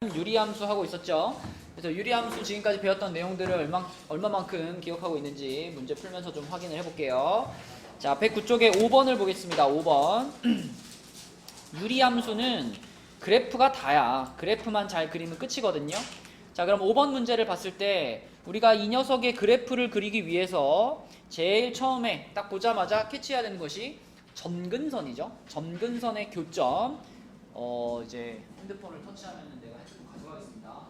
유리함수 하고 있었죠. 그래서 유리함수 지금까지 배웠던 내용들을 얼마만큼 기억하고 있는지 문제 풀면서 좀 확인을 해볼게요. 자, 109쪽에 5번을 보겠습니다. 5번. 유리함수는 그래프가 다야. 그래프만 잘 그리면 끝이거든요. 자, 그럼 5번 문제를 봤을 때 우리가 이 녀석의 그래프를 그리기 위해서 제일 처음에 딱 보자마자 캐치해야 되는 것이 점근선이죠. 점근선의 교점. 이제 핸드폰을 터치하면 내가 핸드폰 가져가겠습니다.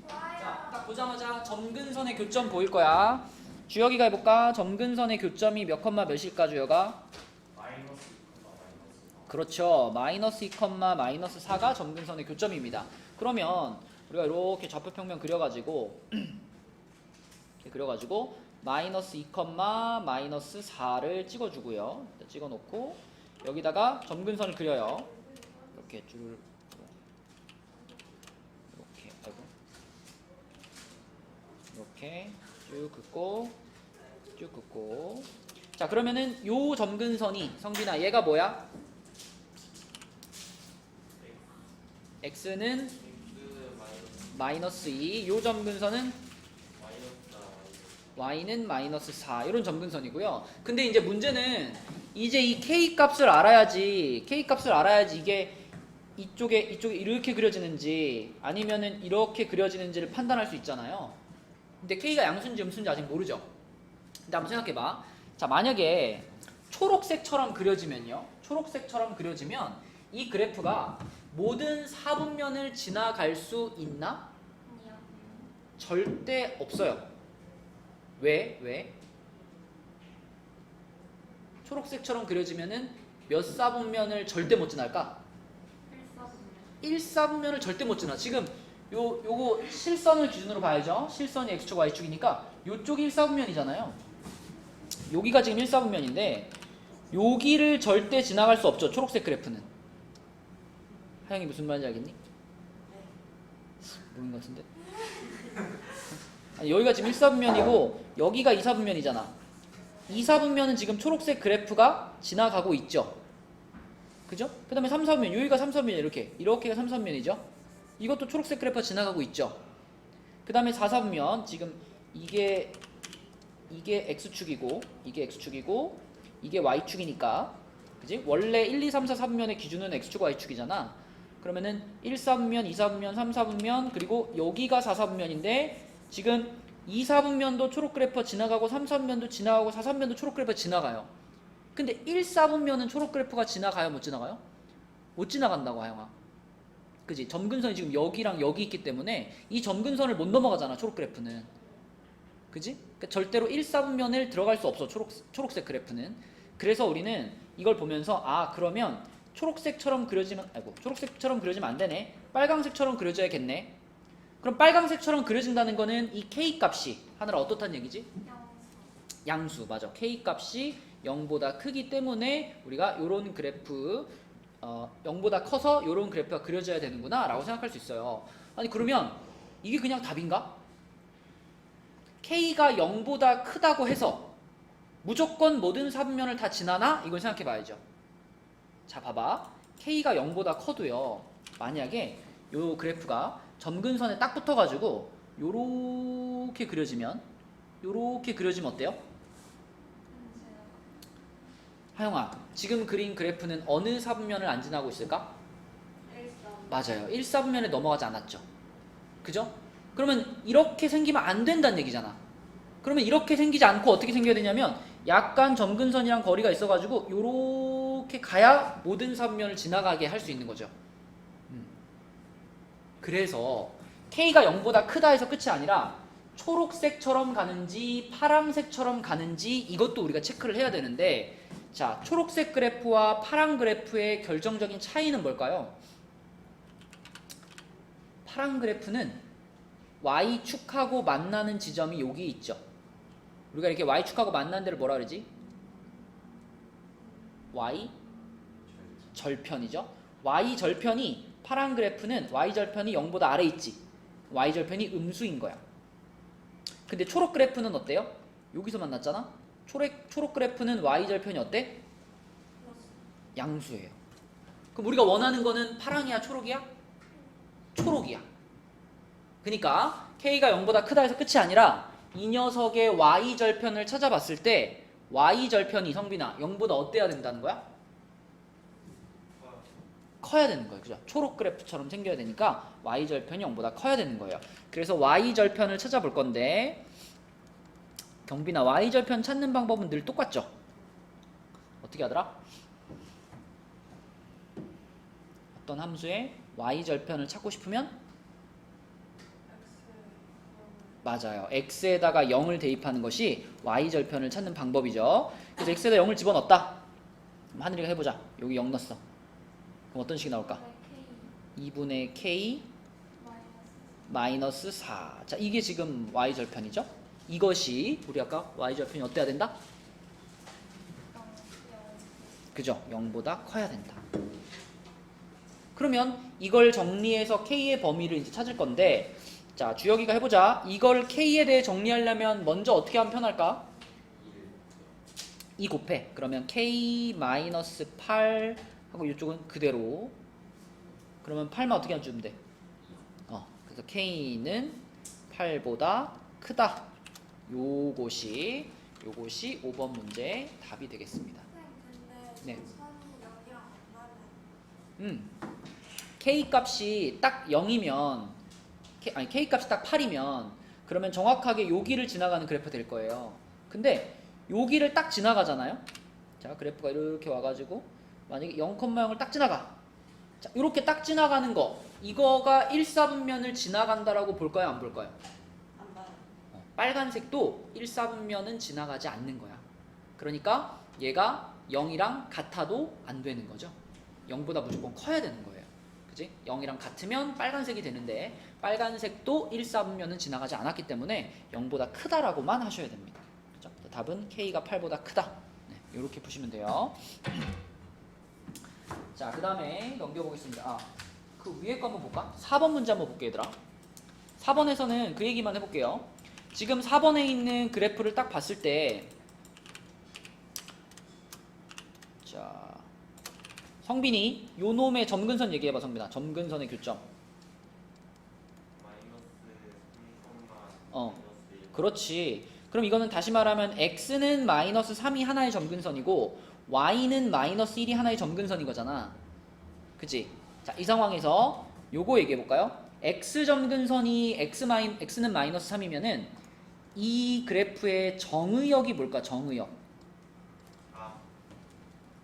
자, 딱 보자마자 점근선의 교점 보일 거야. 주혁이가 해볼까? 점근선의 교점이 몇 컴마 몇일까, 주혁아? 마이너스 2, 그렇죠. 마이너스 2, 마이너스 4가 점근선의 교점입니다. 그러면 우리가 이렇게 좌표평면 그려가지고 이렇게 그려가지고 마이너스 2, 마이너스 4를 찍어주고요. 찍어놓고 여기다가 점근선을 그려요. 이렇게 줄 이렇게 이렇게 쭉 긋고 자, 그러면은 요 점근선이 성빈아 얘가 뭐야? x는 마이너스 2, 요 점근선은 y는 마이너스 4, 이런 점근선이고요. 근데 이제 문제는 이제 이 k 값을 알아야지 이게 이쪽에 이렇게 그려지는지 아니면은 이렇게 그려지는지를 판단할 수 있잖아요. 근데 k가 양수인지 음수인지 아직 모르죠. 근데 한번 생각해봐. 자, 만약에 초록색처럼 그려지면요. 초록색처럼 그려지면 이 그래프가 모든 사분면을 지나갈 수 있나? 아니요. 절대 없어요. 왜? 초록색처럼 그려지면은 몇 사분면을 절대 못 지날까? 1사분면을 절대 못 지나. 지금 요거 실선을 기준으로 봐야죠. 실선이 x축 y축이니까 요쪽이 1사분면이잖아요. 여기가 지금 1사분면인데 여기를 절대 지나갈 수 없죠. 초록색 그래프는. 하영이 무슨 말인지 알겠니? 모르는 것 같은데. 아니, 여기가 지금 1사분면이고 여기가 2사분면이잖아. 2사분면은 지금 초록색 그래프가 지나가고 있죠. 그죠? 그 다음에 3사분면, 여기가 3사분면 이렇게가 3사분면이죠. 이것도 초록색 그래프가 지나가고 있죠. 그 다음에 4사분면, 지금 이게 x축이고 이게 y축이니까, 그지? 원래 1, 2, 3, 4, 4분면의 기준은 x축, y축이잖아. 그러면은 1사분면, 2사분면, 3사분면, 그리고 여기가 4사분면인데 지금 2사분면도 초록 그래프가 지나가고 3사분면도 지나가고 4사분면도 초록 그래프가 지나가요. 근데 1사분면은 초록 그래프가 지나가요? 못 지나가요? 못 지나간다고, 하영아. 그지? 점근선이 지금 여기랑 여기 있기 때문에 이 점근선을 못 넘어가잖아, 초록 그래프는. 그지? 그러니까 절대로 1사분면을 들어갈 수 없어, 초록색 그래프는. 그래서 우리는 이걸 보면서 그러면 초록색처럼 그려지면 안 되네. 빨강색처럼 그려져야겠네. 그럼 빨강색처럼 그려진다는 거는 이 k 값이 하늘아 어떻다는 얘기지? 양수, 맞아. k 값이 0보다 크기 때문에 우리가 요런 그래프 0보다 커서 요런 그래프가 그려져야 되는구나 라고 생각할 수 있어요. 아니, 그러면 이게 그냥 답인가? k가 0보다 크다고 해서 무조건 모든 사분면을 다 지나나? 이걸 생각해 봐야죠. 자, 봐봐. k가 0보다 커도요, 만약에 요 그래프가 점근선에 딱 붙어가지고 요렇게 그려지면 어때요? 하영아, 지금 그린 그래프는 어느 사분면을 안 지나고 있을까? 1사분면. 맞아요. 1사분면에 넘어가지 않았죠. 그죠? 그러면 이렇게 생기면 안 된다는 얘기잖아. 그러면 이렇게 생기지 않고 어떻게 생겨야 되냐면 약간 점근선이랑 거리가 있어가지고 요렇게 가야 모든 사분면을 지나가게 할 수 있는 거죠. 그래서 K가 0보다 크다 해서 끝이 아니라 초록색처럼 가는지 파란색처럼 가는지 이것도 우리가 체크를 해야 되는데, 자, 초록색 그래프와 파란 그래프의 결정적인 차이는 뭘까요? 파란 그래프는 Y축하고 만나는 지점이 여기 있죠. 우리가 이렇게 Y축하고 만나는 데를 뭐라 그러지? Y절편이죠. Y절편이, 파란 그래프는 Y절편이 0보다 아래 있지. Y절편이 음수인 거야. 근데 초록 그래프는 어때요? 여기서 만났잖아? 초록 그래프는 Y절편이 어때? 양수예요. 그럼 우리가 원하는 거는 파랑이야, 초록이야? 초록이야. 그러니까 k가 0보다 크다 해서 끝이 아니라 이 녀석의 y절편을 찾아봤을 때 y절편이 성빈아 0보다 어때야 된다는 거야? 커야 되는 거예요. 그죠? 초록 그래프처럼 생겨야 되니까 y절편이 0보다 커야 되는 거예요. 그래서 y절편을 찾아볼 건데 경빈아 y절편 찾는 방법은 늘 똑같죠? 어떻게 하더라? 어떤 함수의 y절편을 찾고 싶으면 맞아요. x에다가 0을 대입하는 것이 y절편을 찾는 방법이죠. 그래서 x에다 0을 집어넣었다. 그럼 하늘이가 해보자. 여기 0 넣었어. 그럼 어떤 식이 나올까? 2분의 k 마이너스 4. 자, 이게 지금 y절편이죠. 이것이 우리 아까 y절편이 어때야 된다? 그죠? 0보다 커야 된다. 그러면 이걸 정리해서 k의 범위를 이제 찾을 건데 자, 주혁이가 해보자. 이걸 k에 대해 정리하려면 먼저 어떻게 하면 편할까? 2 곱해. 그러면 k-8 하고 이쪽은 그대로. 그러면 8만 어떻게 하면 주면 돼? 그래서 k는 8보다 크다. 요것이 5번 문제 답이 되겠습니다. 네. k 값이 딱 0이면 k 값이 딱 8이면 그러면 정확하게 여기를 지나가는 그래프 될 거예요. 근데 여기를 딱 지나가잖아요. 자, 그래프가 이렇게 와가지고 만약에 0,0을 딱 지나가. 자, 이렇게 딱 지나가는 거 이거가 1사분면을 지나간다라고 볼까요? 안 볼까요? 안 봐요. 빨간색도 1사분면은 지나가지 않는 거야. 그러니까 얘가 0이랑 같아도 안 되는 거죠. 0보다 무조건 커야 되는 거예요. 그지? 0이랑 같으면 빨간색이 되는데 빨간색도 1사분면은 지나가지 않았기 때문에 0보다 크다라고만 하셔야 됩니다. 그죠? 답은 k가 8보다 크다. 네, 이렇게 푸시면 돼요. 자, 그 다음에 넘겨보겠습니다. 그 위에 거 한번 볼까? 4번 문제 한번 볼게 얘들아. 4번에서는 그 얘기만 해볼게요. 지금 4번에 있는 그래프를 딱 봤을 때 자, 성빈이 요 놈의 점근선 얘기해봐. 성빈아, 점근선의 교점. 그렇지. 그럼 이거는 다시 말하면 x는 마이너스 3이 하나의 점근선이고 y는 마이너스 1이 하나의 점근선인 거잖아. 그치? 자, 이 상황에서 요거 얘기해볼까요? x 점근선이 x는 마이너스 3이면은 이 그래프의 정의역이 뭘까? 정의역.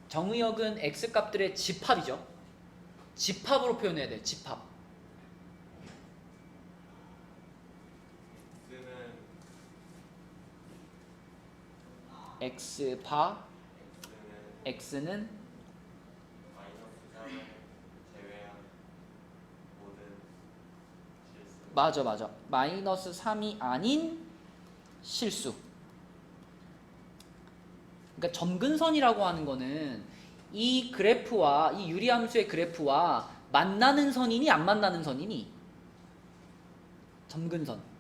정의역은 x 값들의 집합이죠. 집합으로 표현해야 돼. 집합. x바 x는 맞아. 마이너스 3이 아닌 실수. 그러니까 점근선이라고 하는 거는 이 그래프와 이 유리함수의 그래프와 만나는 선이니 안 만나는 선이니? 점근선.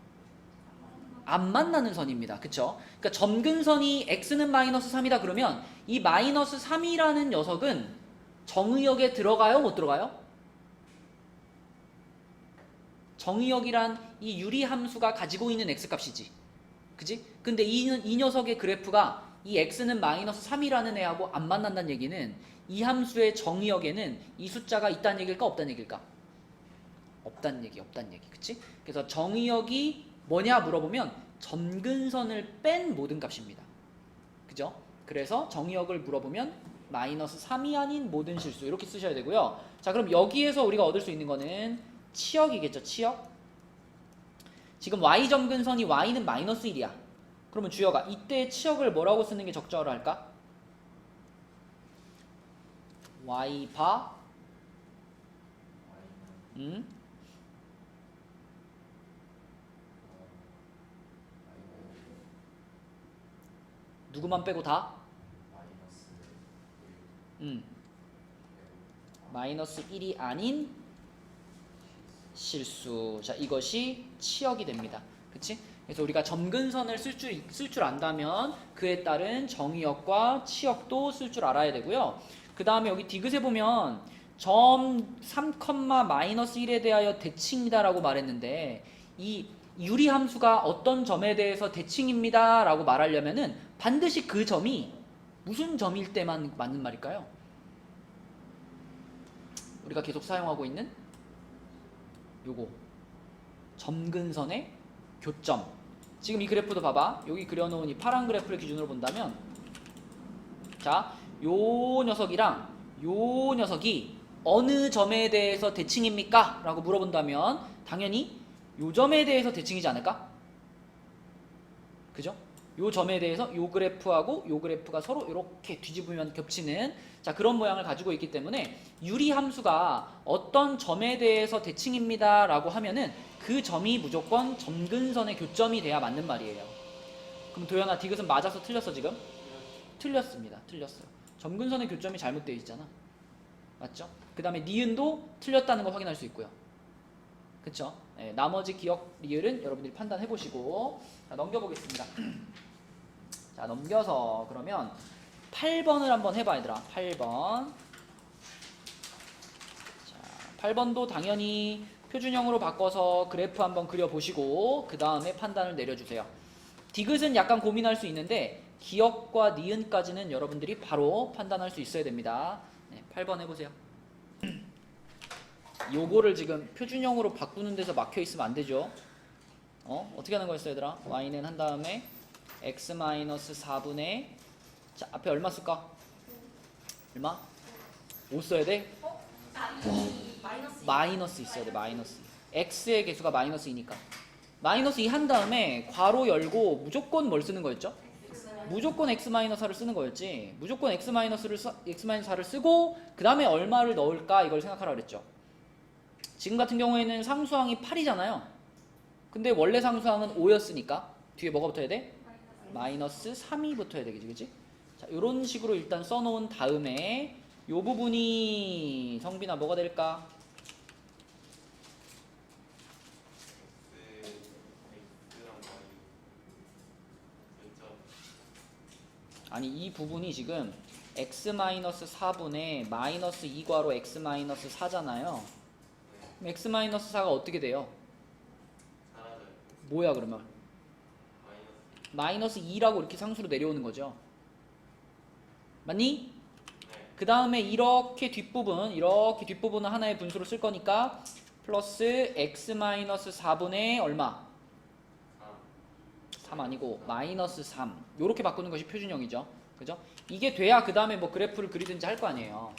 안 만나는 선입니다. 그쵸? 그러니까 점근선이 x는 마이너스 3이다 그러면 이 마이너스 3이라는 녀석은 정의역에 들어가요? 못 들어가요? 정의역이란 이 유리함수가 가지고 있는 x값이지. 그지? 근데 이 녀석의 그래프가 이 x는 마이너스 3이라는 애하고 안 만난다는 얘기는 이 함수의 정의역에는 이 숫자가 있다는 얘기일까 없다는 얘기일까? 없다는 얘기. 그치? 그래서 정의역이 뭐냐 물어보면 점근선을 뺀 모든 값입니다. 그죠? 그래서 정의역을 물어보면 마이너스 3이 아닌 모든 실수 이렇게 쓰셔야 되고요. 자, 그럼 여기에서 우리가 얻을 수 있는 거는 치역이겠죠. 치역. 지금 y 점근선이 y는 마이너스 1이야. 그러면 주여가 이때 치역을 뭐라고 쓰는 게 적절할까? y 바 누구만 빼고 다? 마이너스 1이 아닌 실수. 자, 이것이 치역이 됩니다. 그치? 그래서 우리가 점근선을 쓸 줄 안다면 그에 따른 정의역과 치역도 쓸 줄 알아야 되고요. 그 다음에 여기 디귿에 보면 점 3, 마이너스 1에 대하여 대칭이다 라고 말했는데 이 유리함수가 어떤 점에 대해서 대칭입니다 라고 말하려면은 반드시 그 점이 무슨 점일 때만 맞는 말일까요? 우리가 계속 사용하고 있는 요거 점근선의 교점. 지금 이 그래프도 봐봐. 여기 그려놓은 이 파란 그래프를 기준으로 본다면 자, 요 녀석이랑 요 녀석이 어느 점에 대해서 대칭입니까? 라고 물어본다면 당연히 요 점에 대해서 대칭이지 않을까? 그죠? 요 점에 대해서 요 그래프하고 요 그래프가 서로 이렇게 뒤집으면 겹치는 자 그런 모양을 가지고 있기 때문에 유리함수가 어떤 점에 대해서 대칭입니다 라고 하면은 그 점이 무조건 점근선의 교점이 돼야 맞는 말이에요. 그럼 도연아 디귿은 맞아서 틀렸어 지금? 틀렸습니다. 틀렸어요. 점근선의 교점이 잘못되어 있잖아. 맞죠? 그 다음에 니은도 틀렸다는 거 확인할 수 있고요. 그쵸? 네, 나머지 기억 리을은 여러분들이 판단해 보시고 자, 넘겨보겠습니다. 자 넘겨서 그러면 8번을 한번 해봐 얘들아. 8번. 자 8번도 당연히 표준형으로 바꿔서 그래프 한번 그려보시고 그 다음에 판단을 내려주세요. 디귿은 약간 고민할 수 있는데 기억과 니은까지는 여러분들이 바로 판단할 수 있어야 됩니다. 네, 8번 해보세요. 요거를 지금 표준형으로 바꾸는 데서 막혀 있으면 안 되죠. 어떻게 하는 거였어 얘들아? y는 한 다음에 x-4분의 자 앞에 얼마 쓸까? 얼마? 5 써야 돼? 마이너스 있어야 돼. 마이너스 x의 개수가 마이너스 2니까 마이너스 2 한 다음에 괄호 열고 무조건 뭘 쓰는 거였죠? 무조건 x-4를 쓰는 거였지. 무조건 x-4를 쓰고 그 다음에 얼마를 넣을까 이걸 생각하라 그랬죠. 지금 같은 경우에는 상수항이 8이잖아요. 근데 원래 상수항은 5였으니까 뒤에 뭐가 붙어야 돼? 마이너스 3이 붙어야 되겠지, 그치? 자, 요런 식으로 일단 써놓은 다음에 요 부분이 성빈아 뭐가 될까? 아니 이 부분이 지금 x-4분의 마이너스 2괄호 x-4잖아요. 그럼 x-4가 어떻게 돼요? 뭐야 그러면? 마이너스 2라고 이렇게 상수로 내려오는 거죠. 맞니? 그 다음에 이렇게 뒷부분은 하나의 분수로 쓸 거니까 플러스 x-4분의 얼마? 3 아니고 마이너스 3 요렇게 바꾸는 것이 표준형이죠. 그죠? 이게 돼야 그 다음에 뭐 그래프를 그리든지 할 거 아니에요.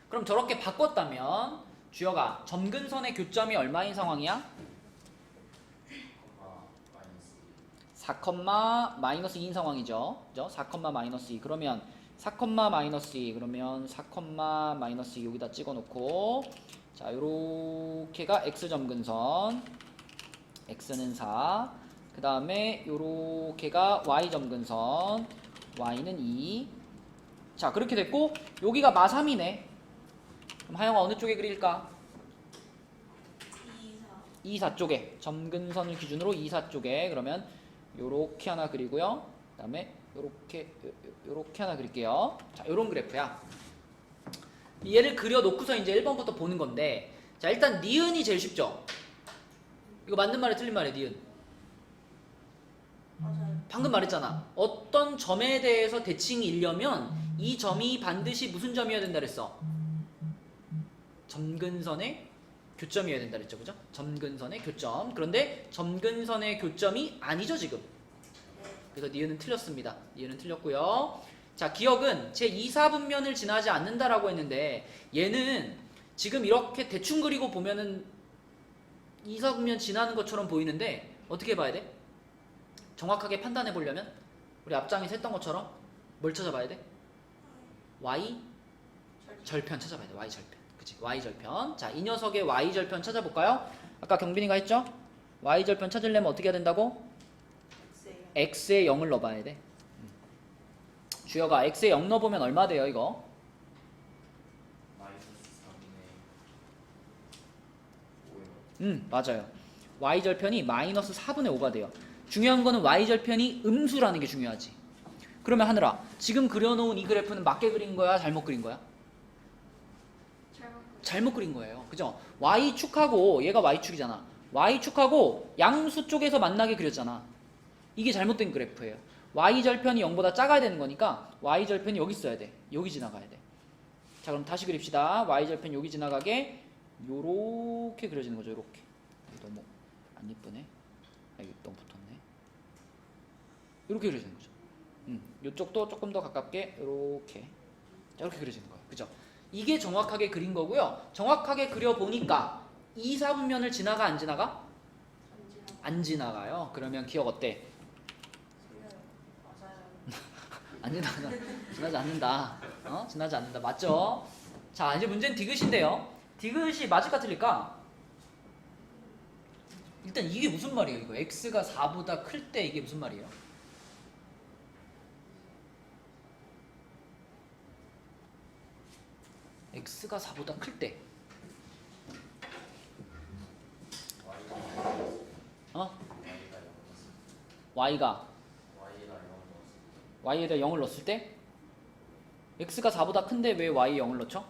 그럼 저렇게 바꿨다면 주여가 점근선의 교점이 얼마인 상황이야? 4, 마이너스 2인 상황이죠. 그죠? 4, 마이너스 2 그러면 4, 마이너스 2 그러면 4, 마이너스 2 여기다 찍어놓고 자 요렇게가 x점근선 x는 4 그 다음에 요렇게가 y점근선 y는 2 자 그렇게 됐고 여기가 마3이네. 그럼 하영아 어느 쪽에 그릴까? 2, 4 쪽에 점근선을 기준으로 2, 4 쪽에 그러면 요렇게 하나 그리고요. 그 다음에 요렇게 하나 그릴게요. 자 요런 그래프야. 얘를 그려놓고서 이제 1번부터 보는 건데 자 일단 니은이 제일 쉽죠? 이거 맞는 말이야 틀린 말이야 니은? 맞아요. 방금 말했잖아. 어떤 점에 대해서 대칭이 일려면 이 점이 반드시 무슨 점이어야 된다 그랬어? 점근선의 교점이어야 된다 그랬죠. 그죠? 점근선의 교점. 그런데 점근선의 교점이 아니죠 지금. 그래서 니은은 틀렸습니다. 니은은 틀렸고요. 자 기억은 제 2, 4분면을 지나지 않는다라고 했는데 얘는 지금 이렇게 대충 그리고 보면은 2, 4분면 지나는 것처럼 보이는데 어떻게 봐야 돼? 정확하게 판단해 보려면 우리 앞장에서 했던 것처럼 뭘 찾아봐야 돼? y 절편 찾아봐야 돼. y 절편. 그치? y 절편. 자, 이 녀석의 y 절편 찾아볼까요? 아까 경빈이가 했죠? y 절편 찾으려면 어떻게 해야 된다고? x에 0을 넣어봐야 돼. 주여가 x에 0 넣어보면 얼마 돼요 이거? 맞아요. y절편이 마이너스 4분의 5가 돼요. 중요한 거는 y절편이 음수라는 게 중요하지. 그러면 하늘아 지금 그려놓은 이 그래프는 맞게 그린 거야? 잘못 그린 거야? 잘못 그린 거예요. 그죠? y축하고 얘가 y축이잖아. y축하고 양수 쪽에서 만나게 그렸잖아. 이게 잘못된 그래프예요. y절편이 0보다 작아야 되는 거니까 y절편이 여기 있어야 돼. 여기 지나가야 돼. 자, 그럼 다시 그립시다. y절편 여기 지나가게 요렇게 그려지는 거죠. 요렇게. 너무 안 예쁘네. 여기 너무 붙었네. 요렇게 그려지는 거죠. 요쪽도 조금 더 가깝게 요렇게. 자, 이렇게 그려지는 거예요. 그죠? 이게 정확하게 그린 거고요. 정확하게 그려보니까 2, 4분면을 지나가 안 지나가? 안 지나가요. 그러면 기억 어때? 안 지나가. 지나지 않는다. 지나지 않는다. 맞죠? 자, 이제 문제는 디귿인데요. 디귿이 맞을까 틀릴까? 일단 이게 무슨 말이에요? 이거 x가 4보다 클 때 이게 무슨 말이에요? x가 4보다 클 때. y가 y에다 0을 넣었을 때 x가 4보다 큰데 왜 y에 0을 넣죠?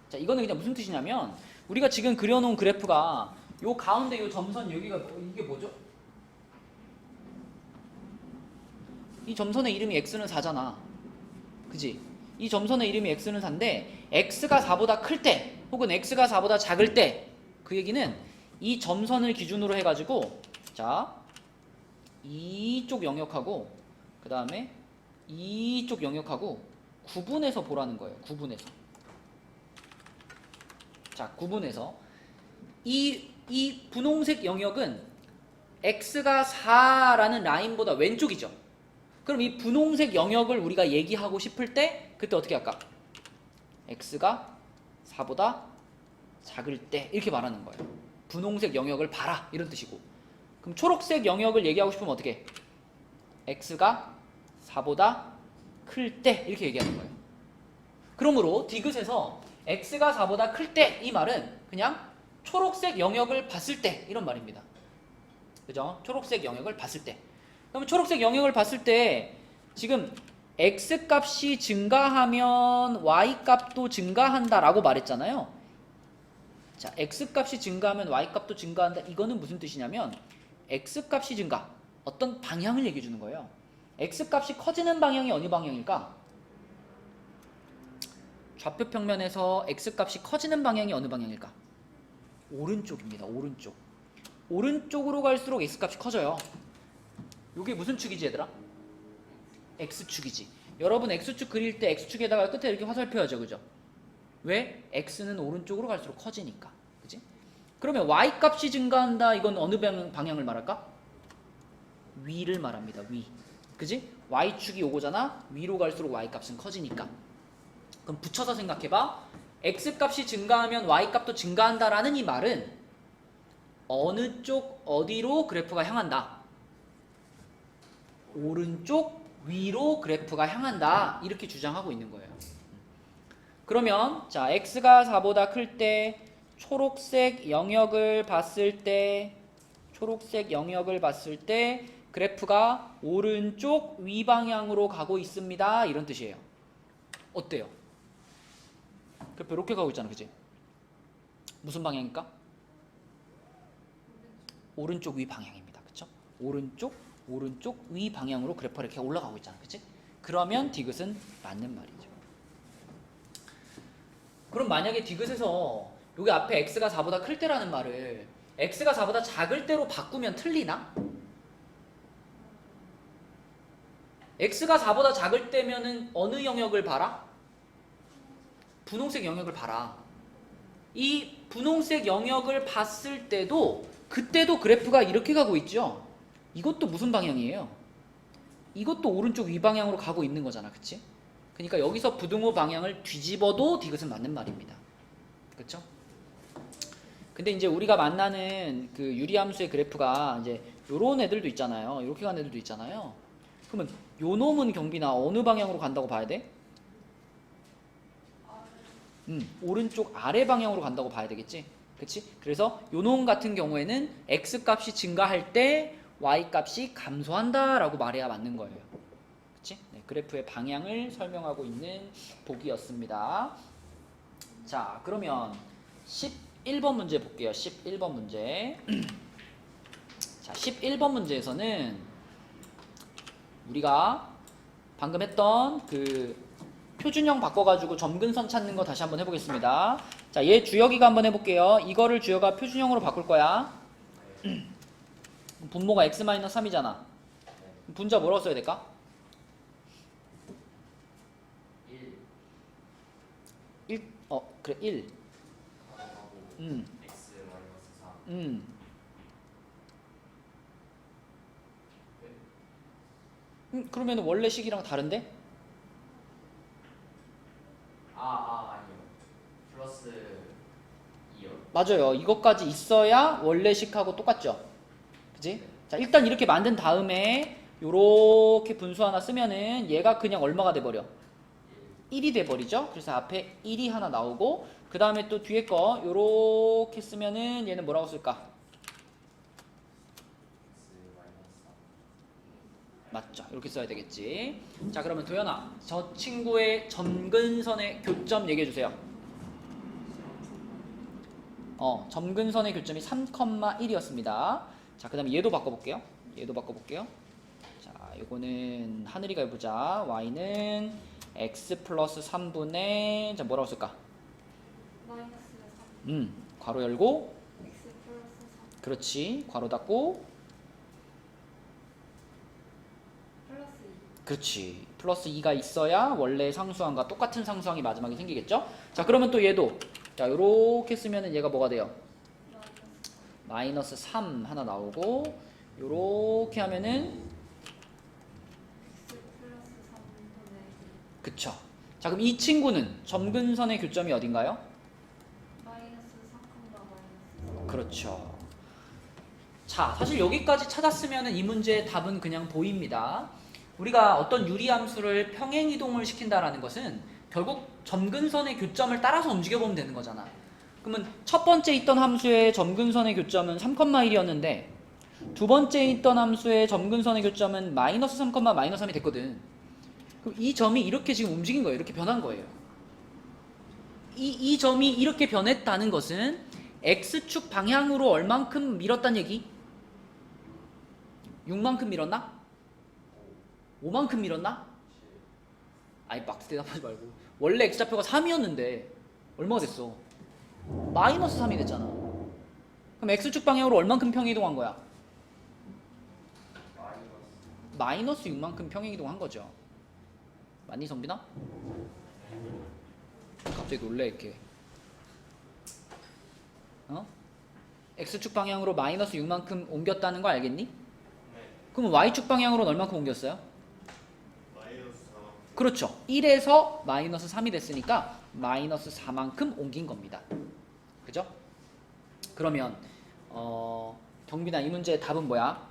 자, 이거는 그냥 무슨 뜻이냐면 우리가 지금 그려놓은 그래프가 요 가운데 요 점선 여기가 이게 뭐죠? 이 점선의 이름이 x는 4잖아. 그지? 이 점선의 이름이 x는 4인데 x가 4보다 클 때 혹은 x가 4보다 작을 때 그 얘기는 이 점선을 기준으로 해가지고 자 이쪽 영역하고 그 다음에 이쪽 영역하고 구분해서 보라는 거예요. 구분해서. 자, 구분해서 이 분홍색 영역은 x가 4라는 라인보다 왼쪽이죠. 그럼 이 분홍색 영역을 우리가 얘기하고 싶을 때 그때 어떻게 할까? x가 4보다 작을 때 이렇게 말하는 거예요. 분홍색 영역을 봐라 이런 뜻이고, 그럼 초록색 영역을 얘기하고 싶으면 어떻게? x가 4보다 클 때 이렇게 얘기하는 거예요. 그러므로 디귿에서 x가 4보다 클 때 이 말은 그냥 초록색 영역을 봤을 때 이런 말입니다. 그죠? 초록색 영역을 봤을 때. 그러면 초록색 영역을 봤을 때 지금 x 값이 증가하면 y 값도 증가한다라고 말했잖아요. 자, x 값이 증가하면 y 값도 증가한다. 이거는 무슨 뜻이냐면 x 값이 증가, 어떤 방향을 얘기해 주는 거예요. x 값이 커지는 방향이 어느 방향일까? 좌표 평면에서 x 값이 커지는 방향이 어느 방향일까? 오른쪽입니다. 오른쪽. 오른쪽으로 갈수록 x 값이 커져요. 이게 무슨 축이지 얘들아? x축이지. 여러분 x축 그릴 때 x축에다가 끝에 이렇게 화살표하죠. 그죠? 왜? x는 오른쪽으로 갈수록 커지니까. 그지? 그러면 y 값이 증가한다. 이건 어느 방향을 말할까? 위를 말합니다. 위. 그지? y축이 요거잖아. 위로 갈수록 y 값은 커지니까. 그럼 붙여서 생각해봐. x 값이 증가하면 y 값도 증가한다라는 이 말은 어느 쪽 어디로 그래프가 향한다? 오른쪽 위로 그래프가 향한다. 이렇게 주장하고 있는 거예요. 그러면 자, x가 4보다 클 때 초록색 영역을 봤을 때 그래프가 오른쪽 위 방향으로 가고 있습니다. 이런 뜻이에요. 어때요? 그래프 이렇게 가고 있잖아. 그지? 무슨 방향일까? 오른쪽 위 방향입니다. 그쵸? 오른쪽 위 방향으로 그래프가 이렇게 올라가고 있잖아. 그치? 그러면 디귿은 맞는 말이죠. 그럼 만약에 디귿에서 여기 앞에 x가 4보다 클 때라는 말을 x가 4보다 작을 때로 바꾸면 틀리나? x가 4보다 작을 때면은 어느 영역을 봐라? 분홍색 영역을 봐라. 이 분홍색 영역을 봤을 때도 그때도 그래프가 이렇게 가고 있죠. 이것도 무슨 방향이에요? 이것도 오른쪽 위 방향으로 가고 있는 거잖아. 그치? 그러니까 여기서 부등호 방향을 뒤집어도 디귿은 맞는 말입니다. 그쵸? 근데 이제 우리가 만나는 그 유리함수의 그래프가 이제 요런 애들도 있잖아요. 이렇게 가는 애들도 있잖아요. 그러면 요 놈은 경빈아 어느 방향으로 간다고 봐야 돼? 오른쪽 아래 방향으로 간다고 봐야 되겠지? 그치? 그래서 요 놈 같은 경우에는 x 값이 증가할 때 y 값이 감소한다 라고 말해야 맞는 거예요. 그치? 네, 그래프의 방향을 설명하고 있는 보기였습니다. 자, 그러면 11번 문제 볼게요. 11번 문제. 자, 11번 문제에서는 우리가 방금 했던 그 표준형 바꿔가지고 점근선 찾는 거 다시 한번 해보겠습니다. 자, 얘 주여기가 한번 해볼게요. 이거를 주여가 표준형으로 바꿀 거야. 분모가 x-3이잖아. 분자 뭐라고 써야 될까? 1. 그래, 1. x 마이너스 3. 그러면 원래 식이랑 다른데? 아니요. 플러스 2요. 맞아요. 이것까지 있어야 원래 식하고 똑같죠. 그지? 자, 일단 이렇게 만든 다음에 요렇게 분수 하나 쓰면은 얘가 그냥 얼마가 돼버려? 1이 돼버리죠. 그래서 앞에 1이 하나 나오고 그 다음에 또 뒤에 거 요렇게 쓰면은 얘는 뭐라고 쓸까? x 마이너스 3. 맞죠. 이렇게 써야 되겠지. 자, 그러면 도연아, 저 친구의 점근선의 교점 얘기해주세요. 점근선의 교점이 3,1이었습니다. 자, 그 다음에 얘도 바꿔볼게요. 자, 요거는 하늘이가 해보자. y는 x 플러스 3분의 자, 뭐라고 쓸까? 마이너스 3 괄호 열고 x 플러스 3 그렇지. 괄호 닫고 플러스 2 그렇지. 플러스 2가 있어야 원래 상수항과 똑같은 상수항이 마지막에 생기겠죠? 자, 그러면 또 얘도 자, 요렇게 쓰면은 얘가 뭐가 돼요? 마이너스 3 하나 나오고 요렇게 하면은 x 플러스 3분의 그쵸. 자, 그럼 이 친구는 점근선의 교점이 어딘가요? 마이너스 3컴마 마이너스 3 그렇죠. 자, 사실 여기까지 찾았으면은 이 문제의 답은 그냥 보입니다. 우리가 어떤 유리함수를 평행이동을 시킨다라는 것은 결국 점근선의 교점을 따라서 움직여보면 되는 거잖아. 그러면 첫 번째 있던 함수의 점근선의 교점은 3,1이었는데 두 번째 있던 함수의 점근선의 교점은 마이너스 3, 마이너스 3이 됐거든. 그럼 이 점이 이렇게 지금 움직인 거예요. 이렇게 변한 거예요. 이 점이 이렇게 변했다는 것은 X축 방향으로 얼만큼 밀었단 얘기? 6만큼 밀었나? 5만큼 밀었나? 아니 막 대답하지 말고 원래 X좌표가 3이었는데 얼마가 됐어? 마이너스 3이 됐잖아. 그럼 X축 방향으로 얼만큼 평행이동한 거야? 마이너스 6만큼 평행이동한 거죠. 맞니 성빈아? 갑자기 놀래 이렇게. X축 방향으로 마이너스 6만큼 옮겼다는 거 알겠니? 네. 그럼 Y축 방향으로는 얼만큼 옮겼어요? 마이너스 4. 그렇죠. 1에서 마이너스 3이 됐으니까 마이너스 4만큼 옮긴 겁니다. 그죠? 그러면 경빈아 이 문제의 답은 뭐야?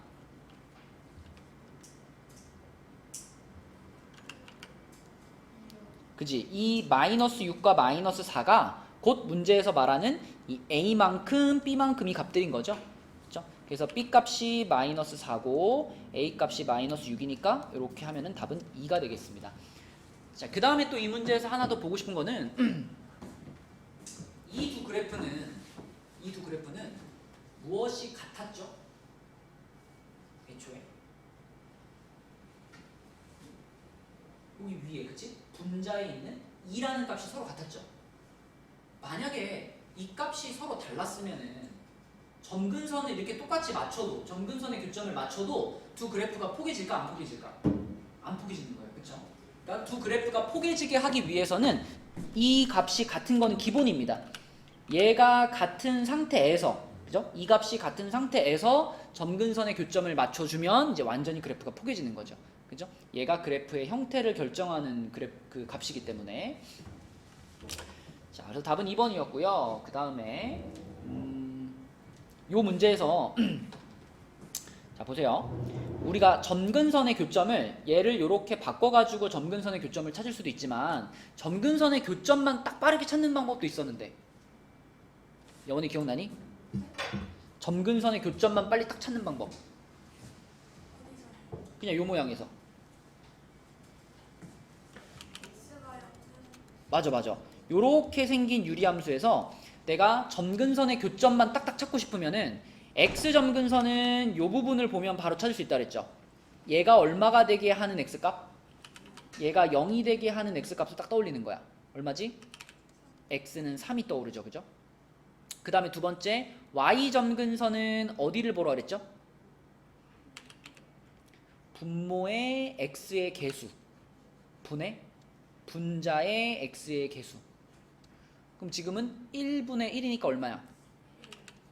그지? 이 마이너스 6과 마이너스 4가 곧 문제에서 말하는 이 A만큼 B만큼이 값들인 거죠. 그죠? 그래서 B 값이 마이너스 4고 A 값이 마이너스 6이니까 이렇게 하면은 답은 2가 되겠습니다. 자, 그 다음에 또 이 문제에서 하나 더 보고 싶은 거는 이 두 그래프는 무엇이 같았죠? 애초에 여기 위에 그치? 분자에 있는 2라는 값이 서로 같았죠? 만약에 이 값이 서로 달랐으면은 점근선을 이렇게 똑같이 맞춰도 점근선의 교점을 맞춰도 두 그래프가 포개질까 안 포개질까? 안 포개지는 거예요. 그쵸? 그러니까 두 그래프가 포개지게 하기 위해서는 이 값이 같은 거는 기본입니다. 얘가 같은 상태에서 그죠? 이 값이 같은 상태에서 점근선의 교점을 맞춰주면 이제 완전히 그래프가 포개지는 거죠. 그죠? 얘가 그래프의 형태를 결정하는 그 값이기 때문에 자, 그래서 답은 2번이었고요. 그 다음에 요 문제에서 자 보세요. 우리가 점근선의 교점을 얘를 요렇게 바꿔가지고 점근선의 교점을 찾을 수도 있지만 점근선의 교점만 딱 빠르게 찾는 방법도 있었는데 영원히 기억나니? 점근선의 교점만 빨리 딱 찾는 방법 그냥 요 모양에서 맞아 요렇게 생긴 유리함수에서 내가 점근선의 교점만 딱딱 찾고 싶으면은 x 점근선은 이 부분을 보면 바로 찾을 수 있다 그랬죠. 얘가 얼마가 되게 하는 x값? 얘가 0이 되게 하는 x값을 딱 떠올리는 거야. 얼마지? x는 3이 떠오르죠. 그죠? 그 다음에 두 번째 y 점근선은 어디를 보러 그랬죠? 분모의 x의 개수 분의 분자의 x의 개수. 그럼 지금은 1분의 1이니까 얼마야?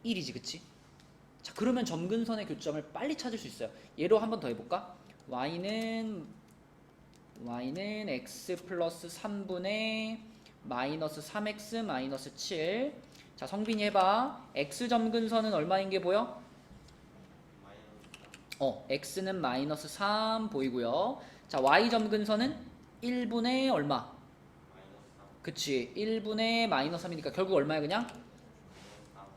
1이지 그치? 자 그러면 점근선의 교점을 빨리 찾을 수 있어요. 얘로 한 번 더 해볼까? y는 x 플러스 3분의 마이너스 3x 마이너스 7. 자 성빈이 해봐. x 점근선은 얼마인 게 보여? x는 마이너스 3 보이고요. 자 y 점근선은 1분의 얼마? 그치 1분의 마이너스 3이니까 결국 얼마야 그냥?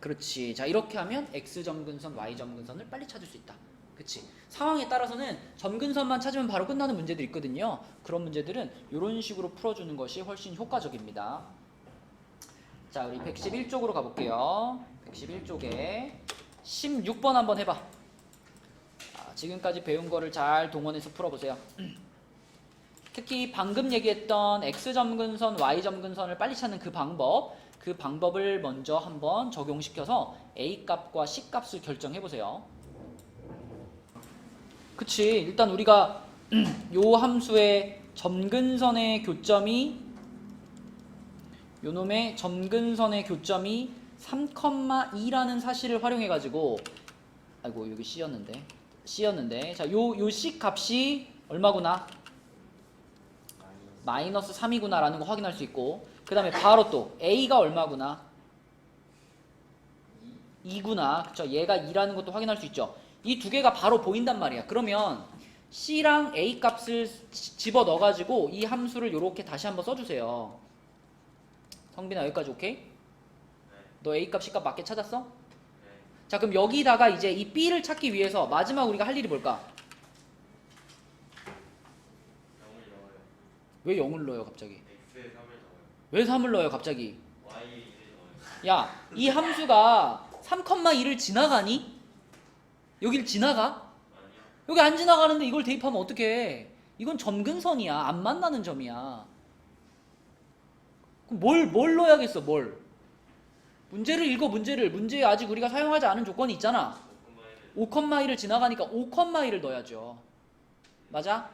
그렇지. 자 이렇게 하면 x 점근선 y 점근선을 빨리 찾을 수 있다. 그치. 상황에 따라서는 점근선만 찾으면 바로 끝나는 문제들이 있거든요. 그런 문제들은 이런 식으로 풀어주는 것이 훨씬 효과적입니다. 자 우리 111쪽으로 가볼게요. 111쪽에 16번 한번 해봐. 지금까지 배운 거를 잘 동원해서 풀어보세요. 특히 방금 얘기했던 x 점근선, y 점근선을 빨리 찾는 그 방법을 먼저 한번 적용시켜서 a 값과 c 값을 결정해보세요. 그치. 일단 우리가 요 함수의 점근선의 교점이 요놈의 점근선의 교점이 3,2라는 사실을 활용해가지고 아이고 여기 C였는데 자 요 C 값이 얼마구나? 마이너스 3이구나 라는 거 확인할 수 있고 그 다음에 바로 또 A가 얼마구나? 2구나. 그쵸? 얘가 2라는 것도 확인할 수 있죠. 이 두 개가 바로 보인단 말이야. 그러면 C랑 A 값을 집어넣어가지고 이 함수를 요렇게 다시 한번 써주세요. 성빈아 여기까지 오케이? 너 A 값, C 값 맞게 찾았어? 자 그럼 여기다가 이제 이 B를 찾기 위해서 마지막 우리가 할 일이 뭘까? 0을 넣어요. 왜 0을 넣어요 갑자기? x에 3을 넣어요. 왜 3을 넣어요 갑자기? y에 1을 넣어요. 야, 이 함수가 3,2를 지나가니? 여길 지나가? 아니요. 여기 안 지나가는데 이걸 대입하면 어떡해? 이건 점근선이야. 안 만나는 점이야. 그럼 뭘 넣어야겠어, 뭘? 문제를 읽어, 문제를. 문제에 아직 우리가 사용하지 않은 조건이 있잖아. 5,1을 지나가니까 5,1을 넣어야죠. 맞아?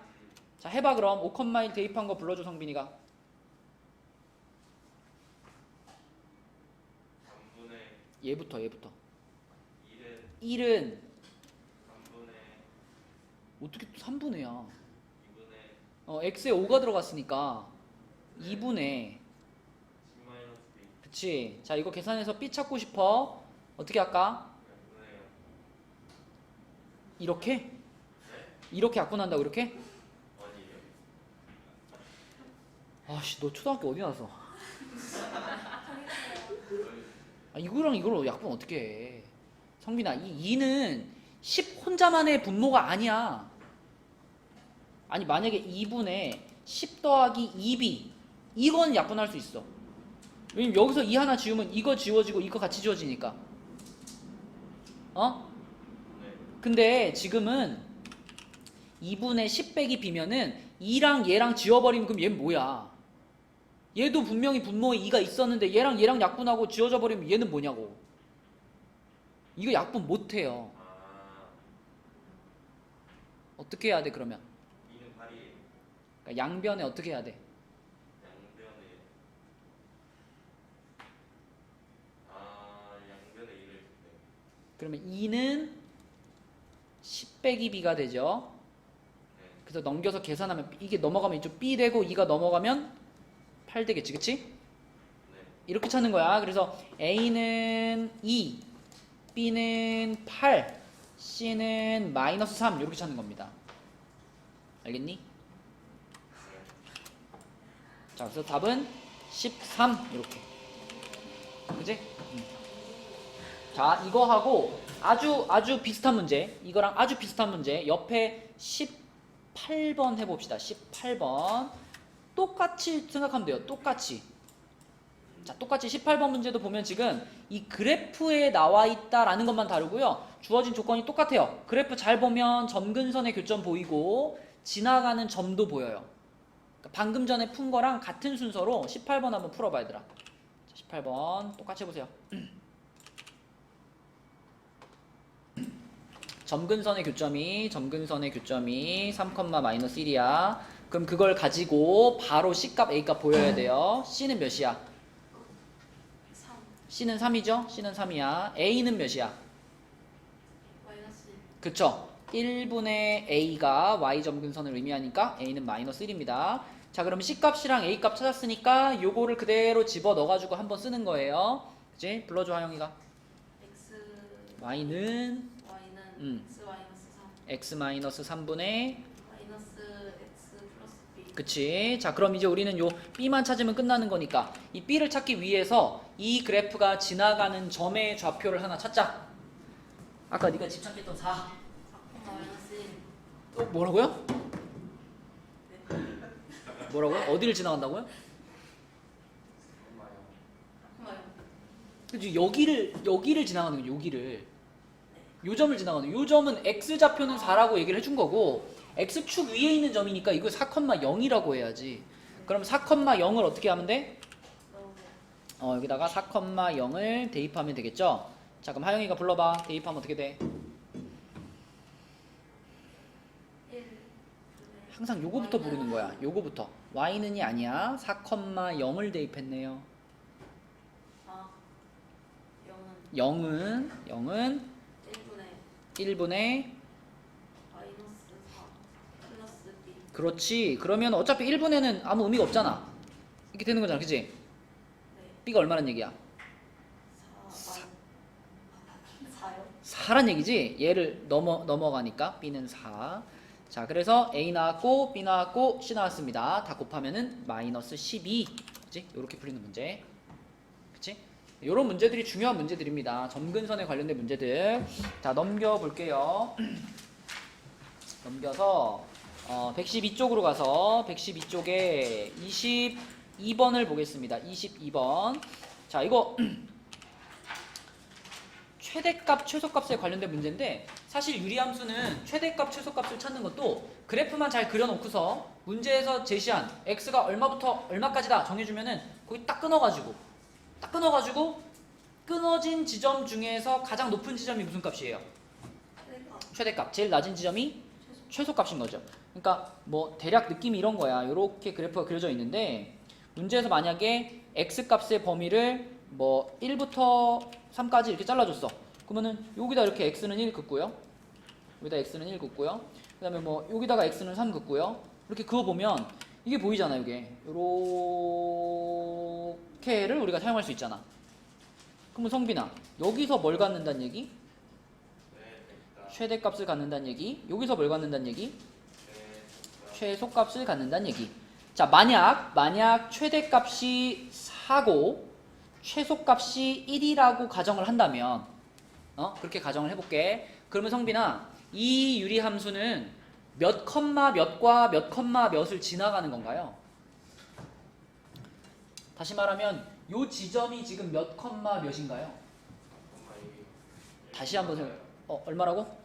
자, 해봐 그럼. 5,1 대입한 거 불러줘, 성빈이가. 3분의 얘부터. 1은 1은 3분의 어떻게 또 3분의야? 2분의 x에 5가 들어갔으니까 2분의 10-b. 그치. 자 이거 계산해서 b 찾고 싶어. 어떻게 할까? 이렇게? 이렇게 약분한다고 이렇게? 아니에요. 아씨 너 초등학교 어디 나왔어? 이거랑 이걸 약분 어떻게 해? 성빈아 이 2는 10 혼자만의 분모가 아니야. 아니 만약에 2분의 10 더하기 2b 이건 약분할 수 있어. 왜냐면 여기서 2 하나 지우면 이거 지워지고 이거 같이 지워지니까. 네. 근데 지금은 2분의 10 빼기 b면은 2랑 얘랑 지워버리면 그럼 얘는 뭐야? 얘도 분명히 분모에 2가 있었는데 얘랑 약분하고 지워져 버리면 얘는 뭐냐고. 이거 약분 못해요. 아, 어떻게 해야 돼 그러면? 2는 8이에요. 그러니까 양변에 어떻게 해야 돼? 양변에 1을 줬네요. 그러면 2는 10 빼기 b가 되죠. 네. 그래서 넘겨서 계산하면 이게 넘어가면 이쪽 b 되고 2가 넘어가면 8 되겠지 그치? 네. 이렇게 찾는 거야. 그래서 A는 2, B는 8, C는 마이너스 3 이렇게 찾는 겁니다. 알겠니? 자, 그래서 답은 13 이렇게. 그지? 자, 이거하고 아주 비슷한 문제, 이거랑 아주 비슷한 문제 옆에 18번 해봅시다. 18번 똑같이 생각하면 돼요. 똑같이 자, 똑같이 18번 문제도 보면 지금 이 그래프에 나와 있다라는 것만 다르고요. 주어진 조건이 똑같아요. 그래프 잘 보면 점근선의 교점 보이고 지나가는 점도 보여요. 그러니까 방금 전에 푼 거랑 같은 순서로 18번 한번 풀어봐 얘들아. 자, 18번 똑같이 해보세요. 점근선의 교점이 3,-1이야. 그럼 그걸 가지고 바로 C값 A값 보여야 돼요. C는 몇이야? 3 C는 3이죠? C는 3이야. A는 몇이야? 마이너스 그쵸? 1분의 A가 Y 점근선을 의미하니까 A는 마이너스 1입니다. 자, 그럼 C값이랑 A값 찾았으니까 요거를 그대로 집어 넣어가지고 한번 쓰는 거예요. 그치? 불러줘 하영이가. x Y는 y는 x X 마이너스 3 마이너스 3분의 마이너스 x 플러스 b 그치? 자, 그럼 이제 우리는 요 B만 찾으면 끝나는 거니까 이 B를 찾기 위해서 이 그래프가 지나가는 점의 좌표를 하나 찾자. 아까 네가 집착했던 4. 4 마이너스 1 뭐라고요? 뭐라고요? 어디를 지나간다고요? 엄마요. 그치? 여기를 지나가는 거죠. 여기를. 요 점을 지나가는 요 점은 X 좌표는 4라고 얘기를 해준 거고 X축 위에 있는 점이니까 이거 4,0이라고 해야지. 그럼 4,0을 어떻게 하면 돼? 넣으세요 여기다가 4,0을 대입하면 되겠죠? 자, 그럼 하영이가 불러봐. 대입하면 어떻게 돼? 1 항상 요거부터 부르는 거야. 요거부터. Y는이 아니야. 4,0을 대입했네요. 아 0은 0은 1분의 1분의 마이너스 4 플러스 b 그렇지. 그러면 어차피 1분에는 아무 의미가 없잖아. 이렇게 되는 거잖아. 그치? 네 B가 얼마란 얘기야? 4 4요 4란 얘기지? 얘를 넘어가니까 B는 4. 자, 그래서 A 나왔고 B 나왔고 C 나왔습니다. 다 곱하면은 마이너스 12. 그치? 이렇게 풀리는 문제. 그치? 이런 문제들이 중요한 문제들입니다. 점근선에 관련된 문제들. 자, 넘겨볼게요. 넘겨서 112쪽으로 가서 112쪽에 22번을 보겠습니다. 22번. 자, 이거 최대값, 최소값에 관련된 문제인데 사실 유리함수는 최대값, 최소값을 찾는 것도 그래프만 잘 그려놓고서 문제에서 제시한 x가 얼마부터 얼마까지다 정해주면은 거기 딱 끊어가지고 끊어진 지점 중에서 가장 높은 지점이 무슨 값이에요? 최대값. 제일 낮은 지점이 최소값인 거죠. 그러니까 뭐 대략 느낌이 이런 거야. 이렇게 그래프가 그려져 있는데 문제에서 만약에 x값의 범위를 뭐 1부터 3까지 이렇게 잘라줬어. 그러면은 여기다 이렇게 x는 1 긋고요. 여기다 x는 1 긋고요. 그 다음에 뭐 여기다가 x는 3 긋고요. 이렇게 그어보면 이게 보이잖아. 이게 요렇게를 우리가 사용할 수 있잖아. 그러면 성빈아 여기서 뭘 갖는다는 얘기? 최대값을 갖는다는 얘기. 여기서 뭘 갖는다는 얘기? 최소값을 갖는다는 얘기. 자, 만약 최대값이 4고 최소값이 1이라고 가정을 한다면 그렇게 가정을 해볼게. 그러면 성빈아 이 유리함수는 몇 컴마 몇과 몇 컴마 몇을 지나가는 건가요? 다시 말하면 요 지점이 지금 몇 컴마 몇인가요? 다시 한번 생각. 얼마라고?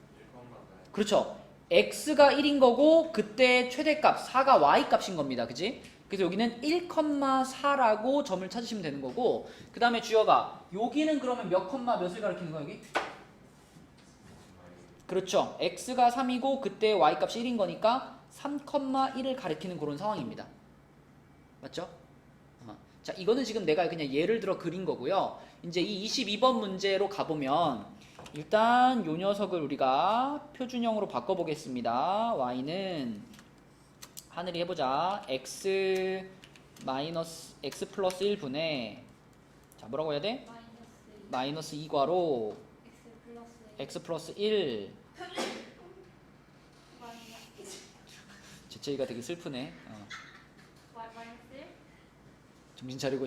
그렇죠. x가 1인 거고 그때 최대값 4가 y값인 겁니다. 그치? 그래서 여기는 1,4라고 점을 찾으시면 되는 거고 그 다음에 주여가 여기는 그러면 몇 컴마 몇을 가리키는 거야 여기? 그렇죠. x가 3이고 그때 y값이 1인 거니까 3,1을 가리키는 그런 상황입니다. 맞죠? 자, 이거는 지금 내가 그냥 예를 들어 그린 거고요. 이제 이 22번 문제로 가보면 일단 요 녀석을 우리가 표준형으로 바꿔보겠습니다. y는 하늘이 해보자. x 플러스 1분의 자 뭐라고 해야 돼? 마이너스 2괄호 x 플러스 1 제체이가 되게 슬프네. 마이너스 1 정신 차리고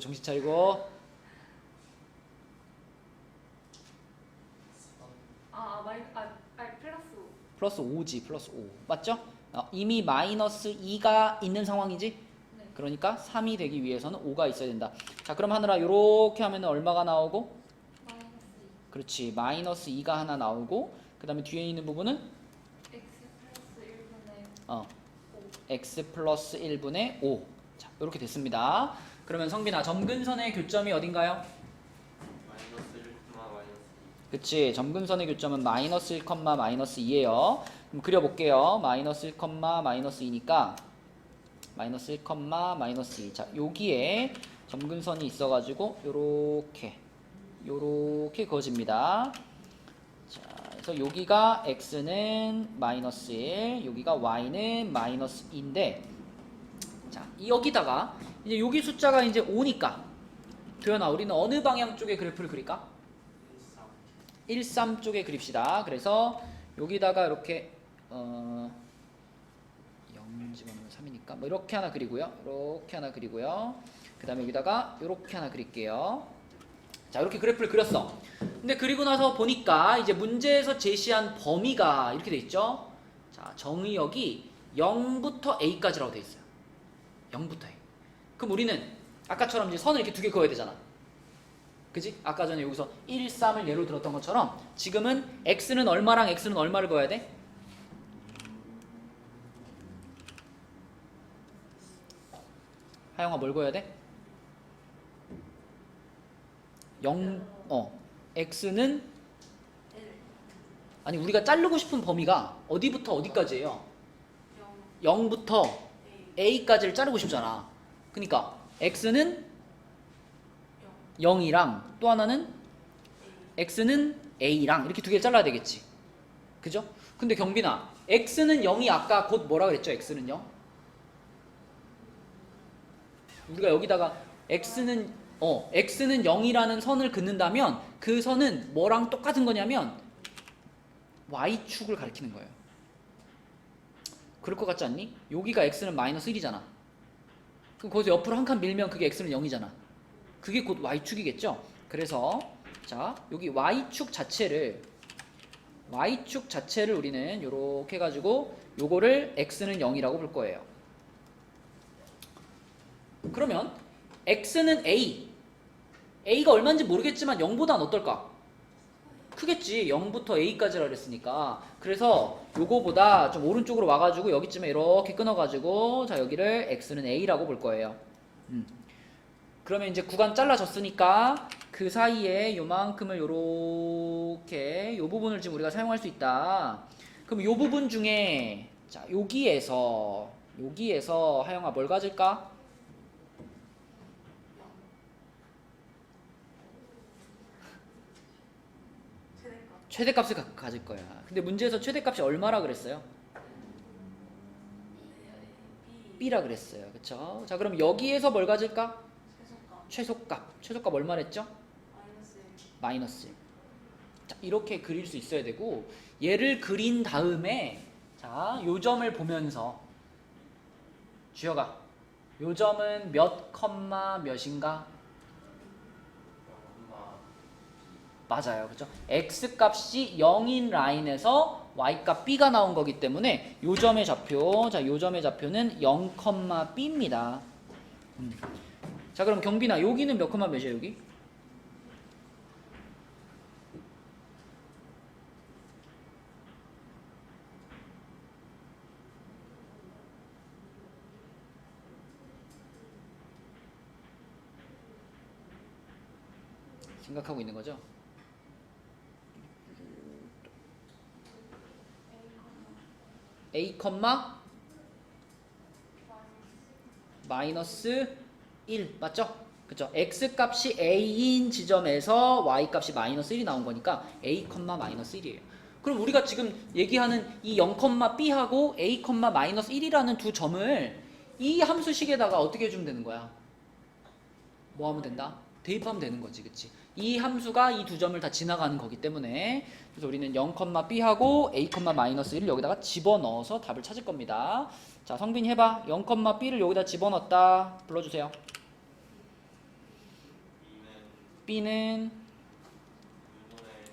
플러스 5 플러스 5지. 플러스 5 맞죠? 이미 마이너스 2가 있는 상황이지? 네 그러니까 3이 되기 위해서는 5가 있어야 된다. 자, 그럼 하늘아 요렇게 하면 얼마가 나오고? 마이너스 그렇지. 마이너스 2가 하나 나오고 그 다음에 뒤에 있는 부분은 2. 어, x 플러스 1분의 5. x 플러스 1분의 5. 자, 이렇게 됐습니다. 그러면 성빈아, 점근선의 교점이 어딘가요? 마이너스 1, 마이너스 2. 그치. 점근선의 교점은 마이너스 1, 마이너스 2예요. 그럼 그려볼게요. 마이너스 1, 마이너스 2니까 마이너스 1, 마이너스 2. 자, 여기에 점근선이 있어가지고 요렇게 그어집니다. 자, 그래서 여기가 x는 마이너스 1, 여기가 y는 마이너스 2인데, 자, 여기다가 이제 여기 숫자가 이제 5니까 도현아, 우리는 어느 방향 쪽에 그래프를 그릴까? 1, 3 쪽에 그립시다. 그래서 여기다가 이렇게 0 집어넣으면 3이니까 뭐 이렇게 하나 그리고요. 이렇게 하나 그리고요. 그 다음에 여기다가 이렇게 하나 그릴게요. 자, 이렇게 그래프를 그렸어. 근데 그리고 나서 보니까 이제 문제에서 제시한 범위가 이렇게 돼 있죠. 자, 정의역이 0부터 a까지라고 돼 있어요. 0부터 a. 그럼 우리는 아까처럼 이제 선을 이렇게 두 개 그어야 되잖아. 그지? 아까 전에 여기서 1, 3을 예로 들었던 것처럼 지금은 x는 얼마랑 x는 얼마를 그어야 돼? 하영아, 뭘 그어야 돼? x는 1. 아니, 우리가 자르고 싶은 범위가 어디부터 어디까지예요? 0. 0부터 A. a까지를 자르고 싶잖아. 그러니까 x는 0. 0이랑 또 하나는 A. x는 a랑 이렇게 두 개를 잘라야 되겠지. 그죠? 근데 경빈아, x는 0이 아까 곧 뭐라 그랬죠? x는 0? 우리가 여기다가 x는 0이라는 선을 긋는다면 그 선은 뭐랑 똑같은 거냐면 y축을 가리키는 거예요. 그럴 것 같지 않니? 여기가 x는 마이너스 1이잖아. 그럼 거기서 옆으로 한 칸 밀면 그게 x는 0이잖아. 그게 곧 y축이겠죠? 그래서 자, 여기 y축 자체를 우리는 이렇게 해가지고 요거를 x는 0이라고 볼 거예요. 그러면 x는 a가 얼마인지 모르겠지만 0보단 어떨까? 크겠지. 0부터 a까지라 그랬으니까. 그래서 요거보다 좀 오른쪽으로 와가지고 여기쯤에 이렇게 끊어가지고 자, 여기를 x는 a라고 볼 거예요. 그러면 이제 구간 잘라졌으니까 그 사이에 요만큼을 요렇게 요 부분을 지금 우리가 사용할 수 있다. 그럼 요 부분 중에 자, 여기에서 하영아 뭘 가질까? 최대값을 가질 거야. 근데 문제에서 최대값이 얼마라 그랬어요? b라 그랬어요. 그쵸? 자, 그럼 여기에서 뭘 가질까? 최소값 얼마랬죠? 마이너스 1. 자, 이렇게 그릴 수 있어야 되고, 얘를 그린 다음에 자, 요 점을 보면서 주혁아, 요 점은 몇 컴마 몇인가? 맞아요. 그죠? x 값이 0인 라인에서 y 값 b가 나온 거기 때문에 요 점의 좌표, 자, 요 점의 좌표는 0, b입니다. 자, 그럼 경빈아, 여기는 몇 컴마 몇이에요, 여기? 생각하고 있는 거죠? a, 마이너스 1 맞죠? 그쵸? x 값이 a인 지점에서 y 값이 마이너스 1이 나온 거니까 a, 마이너스 1이에요. 그럼 우리가 지금 얘기하는 이 0, b하고 a, 마이너스 1이라는 두 점을 이 함수식에다가 어떻게 해주면 되는 거야? 뭐 하면 된다? 대입하면 되는 거지, 그치? 이 함수가 이 두 점을 다 지나가는 거기 때문에 그래서 우리는 0, b하고 a, 마이너스 1을 여기다가 집어넣어서 답을 찾을 겁니다. 자, 성빈이 해봐. 0, b를 여기다 집어넣었다. 불러주세요. b는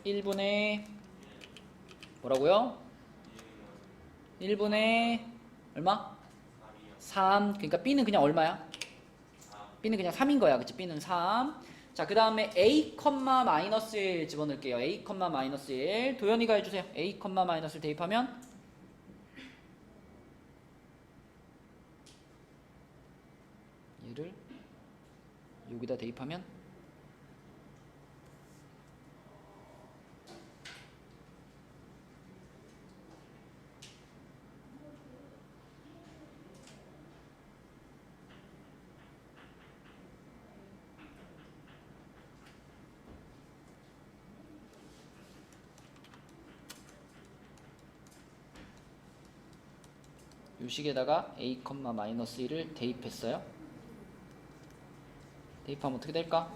1분의 뭐라고요? 1분의 얼마? 3. 그러니까 b는 그냥 얼마야? B는 그냥 3인 거야. 그치? B는 3. 자, 그 다음에 A, 마이너스 1 집어넣을게요. A, 마이너스 1. 도현이가 해주세요. A, 마이너스 1 대입하면 얘를 여기다 대입하면 요 식에다가 A, 마이너스 1을 대입했어요. 대입하면 어떻게 될까?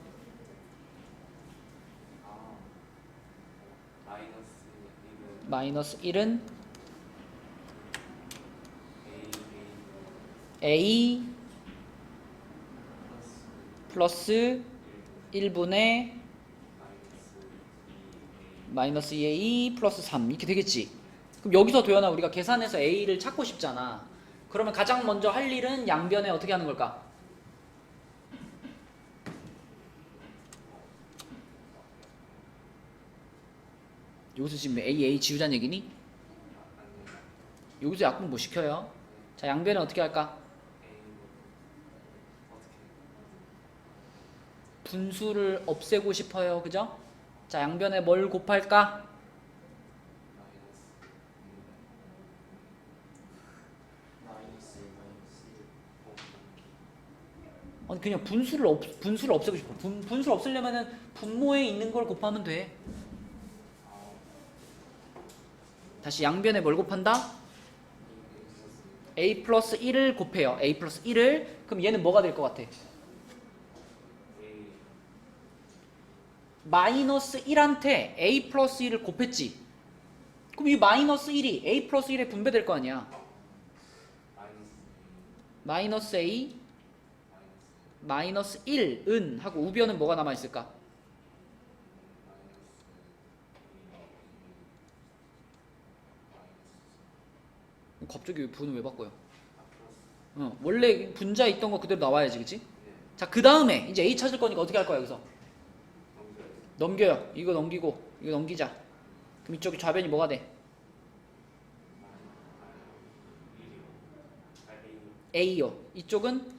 아, 마이너스 1은 마이너스 1은 A A 플러스 플러스 1분의 마이너스 마이너스 2A 플러스 3 이렇게 되겠지. 그럼 여기서 도연아 우리가 계산해서 A를 찾고 싶잖아. 그러면 가장 먼저 할 일은 양변에 어떻게 하는 걸까? 여기서 지금 A 지우자는 얘기니? 여기서 약분 뭐 시켜요? 자, 양변에 어떻게 할까? 분수를 없애고 싶어요. 그죠? 자, 양변에 뭘 곱할까? 아니 그냥 분수를 없애고 싶어. 분수를 없애려면은 분모에 있는 걸 곱하면 돼. 다시 양변에 뭘 곱한다? A 플러스 1을 곱해요. A 플러스 1을. 그럼 얘는 뭐가 될 것 같아? 마이너스 1한테 A 플러스 1을 곱했지. 그럼 이 마이너스 1이 A 플러스 1에 분배될 거 아니야. 마이너스 A 마이너스 1은 하고 우변은 뭐가 남아있을까? 갑자기 분을 왜 바꿔요? 원래 분자 있던 거 그대로 나와야지, 그치? 자, 그 다음에 이제 A 찾을 거니까 어떻게 할 거야, 여기서? 넘겨요. 이거 넘기고, 이거 넘기자. 그럼 이쪽이 좌변이 뭐가 돼? A요. 이쪽은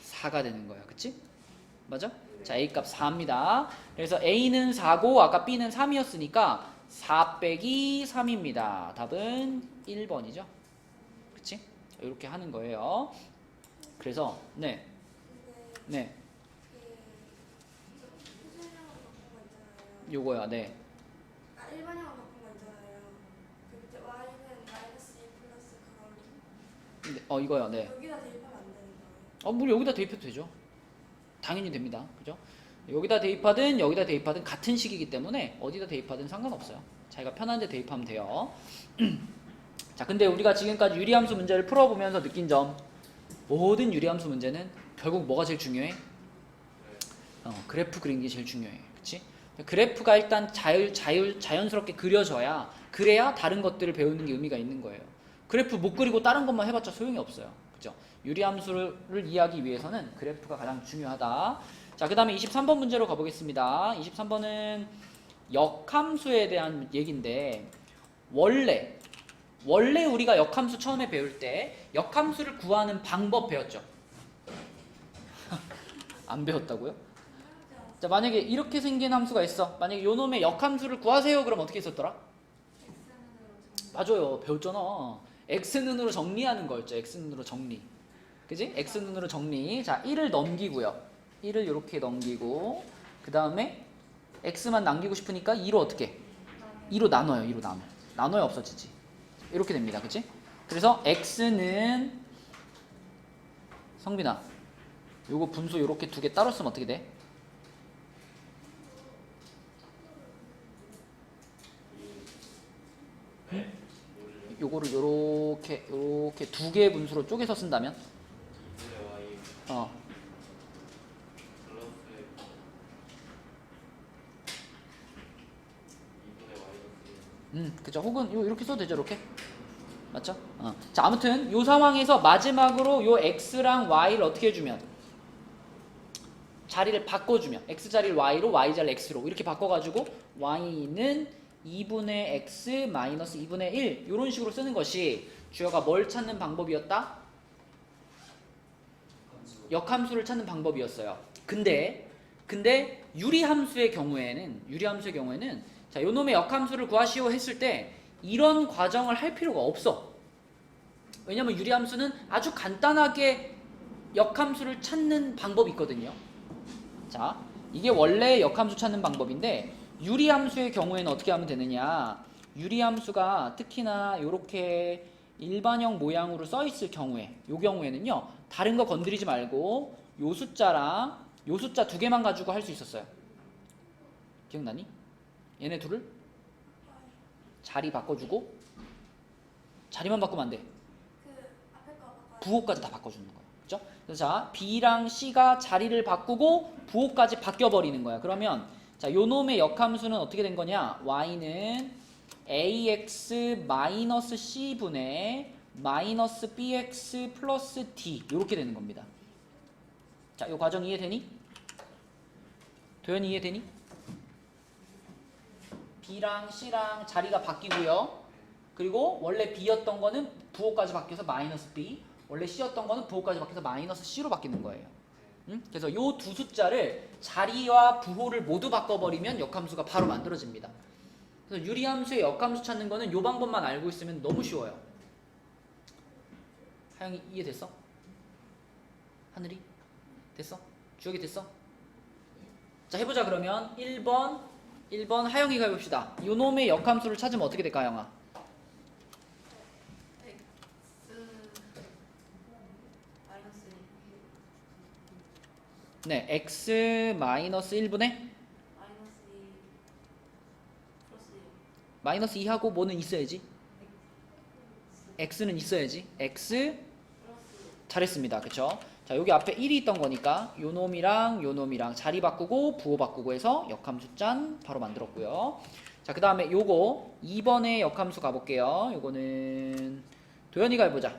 4가 되는 거야, 그치? 맞아? 자, A 값 4입니다. 그래서 A는 4고 아까 B는 3이었으니까 4 빼기 3입니다. 답은 1번이죠. 그치? 이렇게 하는 거예요. 그래서 네. 네. 요거야. 네. 일반형으로 바꾼 거 있잖아요. 그때 y는 마이너스 1 플러스 그걸 이거요. 네. 여기다 대입하면 안 되는 거예요. 뭐 여기다 대입해도 되죠. 당연히 됩니다. 그죠? 여기다 대입하든 여기다 대입하든 같은 식이기 때문에 어디다 대입하든 상관없어요. 자기가 편한 데 대입하면 돼요. 자, 근데 우리가 지금까지 유리함수 문제를 풀어보면서 느낀 점, 모든 유리함수 문제는 결국 뭐가 제일 중요해? 그래프 그리는 게 제일 중요해. 그치? 그래프가 일단 자연스럽게 그려져야, 그래야 다른 것들을 배우는 게 의미가 있는 거예요. 그래프 못 그리고 다른 것만 해봤자 소용이 없어요. 그죠? 유리함수를 이해하기 위해서는 그래프가 가장 중요하다. 자, 그 다음에 23번 문제로 가보겠습니다. 23번은 역함수에 대한 얘기인데, 원래 우리가 역함수 처음에 배울 때 역함수를 구하는 방법 배웠죠? 안 배웠다고요? 자, 만약에 이렇게 생긴 함수가 있어. 만약에 요 놈의 역함수를 구하세요. 그럼 어떻게 썼더라? 맞아요. 배웠잖아. x는으로 정리하는 거였죠. x는으로 정리. 그지? x는으로 정리. 자, 1을 넘기고요. 1을 이렇게 넘기고, 그 다음에 x만 남기고 싶으니까 2로 어떻게? 2로 나눠요. 2로 나눠. 나눠야 없어지지. 이렇게 됩니다. 그치? 그래서 x는, 성빈아, 요거 분수 요렇게 두 개 따로 쓰면 어떻게 돼? 요거를 요렇게 두 개의 분수로 쪼개서 쓴다면? 그죠. 혹은 이렇게 써도 되죠. 이렇게. 맞죠? 자, 아무튼 요 상황에서 마지막으로 요 x랑 y를 어떻게 해주면 자리를 바꿔주면 x 자리를 y로 y 자리를 x로 이렇게 바꿔가지고 y는 2분의 x 마이너스 2분의 1 이런 식으로 쓰는 것이 주어가 뭘 찾는 방법이었다? 역함수를 찾는 방법이었어요. 근데 유리함수의 경우에는 자, 요놈의 역함수를 구하시오 했을 때 이런 과정을 할 필요가 없어. 왜냐면 유리함수는 아주 간단하게 역함수를 찾는 방법이 있거든요. 자, 이게 원래 역함수 찾는 방법인데 유리함수의 경우에는 어떻게 하면 되느냐? 유리함수가 특히나 이렇게 일반형 모양으로 써 있을 경우에 요 경우에는요. 다른 거 건드리지 말고 요 숫자랑 요 숫자 두 개만 가지고 할 수 있었어요. 기억나니? 얘네 둘을 자리 바꿔주고 자리만 바꾸면 안 돼. 그 앞에 거 바꿔요. 부호까지 다 바꿔주는 거예요. 그렇죠? 그래서 자, B랑 C가 자리를 바꾸고 부호까지 바뀌어버리는 거야. 그러면 자, 요놈의 역함수는 어떻게 된 거냐? Y는 AX 마이너스 C분의 마이너스 BX 플러스 D 이렇게 되는 겁니다. 자, 요 과정 이해되니? 도현이 이해되니? B랑 C랑 자리가 바뀌고요. 그리고 원래 B였던 거는 부호까지 바뀌어서 마이너스 B, 원래 C였던 거는 부호까지 바뀌어서 마이너스 C로 바뀌는 거예요. 그래서 요 두 숫자를 자리와 부호를 모두 바꿔버리면 역함수가 바로 만들어집니다. 그래서 유리함수의 역함수 찾는 거는 요 방법만 알고 있으면 너무 쉬워요. 하영이 이해됐어? 하늘이? 됐어? 주혁이 됐어? 자, 해보자. 그러면 1번 하영이가 해봅시다. 요놈의 역함수를 찾으면 어떻게 될까, 하영아? 네, x 마이너스 1분의 마이너스 2하고 뭐는 있어야지? x는 있어야지. x 잘했습니다. 그쵸? 자, 여기 앞에 1이 있던 거니까 요놈이랑 자리 바꾸고 부호 바꾸고 해서 역함수 짠 바로 만들었고요. 자, 그 다음에 요거 2번의 역함수 가볼게요. 요거는 도현이가 해보자.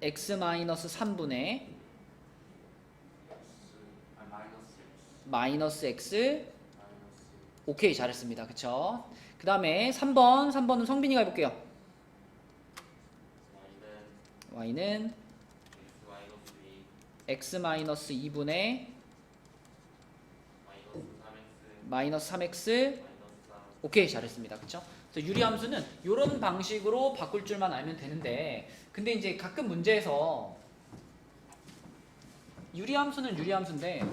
x 마이너스 3분의 마이너스 x. 오케이, 잘했습니다. 그쵸? 그 다음에 3번은 성빈이가 해볼게요. y는 x 마이너스 2분의 마이너스 3x. 오케이, 잘했습니다. 그쵸? 그래서 유리함수는 이런 방식으로 바꿀 줄만 알면 되는데, 근데 이제 가끔 문제에서 유리함수는 유리함수인데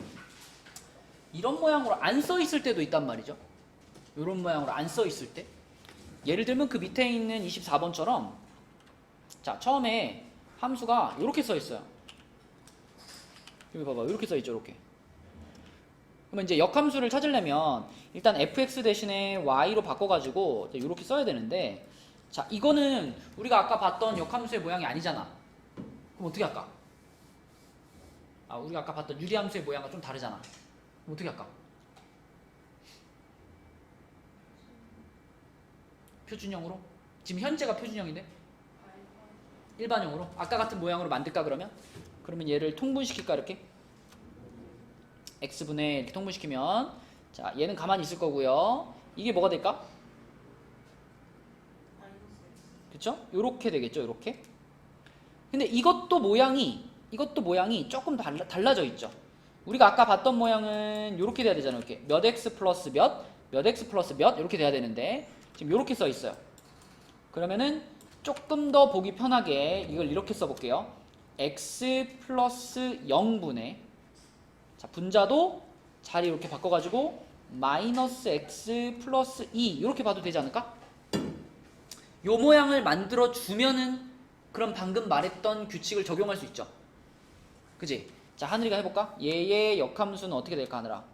이런 모양으로 안 써 있을 때도 있단 말이죠. 이런 모양으로 안 써 있을 때, 예를 들면 그 밑에 있는 24번처럼 자, 처음에 함수가 이렇게 써 있어요. 여기 봐봐, 이렇게 써 있죠. 이렇게. 그러면 이제 역함수를 찾으려면 일단 fx 대신에 y로 바꿔가지고 이렇게 써야 되는데, 자, 이거는 우리가 아까 봤던 역함수의 모양이 아니잖아. 그럼 어떻게 할까? 우리가 아까 봤던 유리함수의 모양과 좀 다르잖아. 그럼 어떻게 할까? 표준형으로? 지금 현재가 표준형인데? 일반형으로? 아까 같은 모양으로 만들까 그러면? 그러면 얘를 통분시킬까 이렇게? x분의 이렇게 통분시키면, 자, 얘는 가만히 있을 거고요. 이게 뭐가 될까? 그쵸? 요렇게 되겠죠, 요렇게. 근데 이것도 모양이 조금 달라져 있죠. 우리가 아까 봤던 모양은 요렇게 돼야 되잖아요. 이렇게 몇 x 플러스 몇 x 플러스 몇 이렇게 돼야 되는데 지금 요렇게 써 있어요. 그러면은 조금 더 보기 편하게 이걸 이렇게 써볼게요. x 플러스 0분의, 자, 분자도 자리 이렇게 바꿔가지고 마이너스 x 플러스 2 이렇게 봐도 되지 않을까? 요 모양을 만들어 주면은 그럼 방금 말했던 규칙을 적용할 수 있죠. 그지? 자, 하늘이가 해볼까? 얘의 역함수는 어떻게 될까, 하늘아?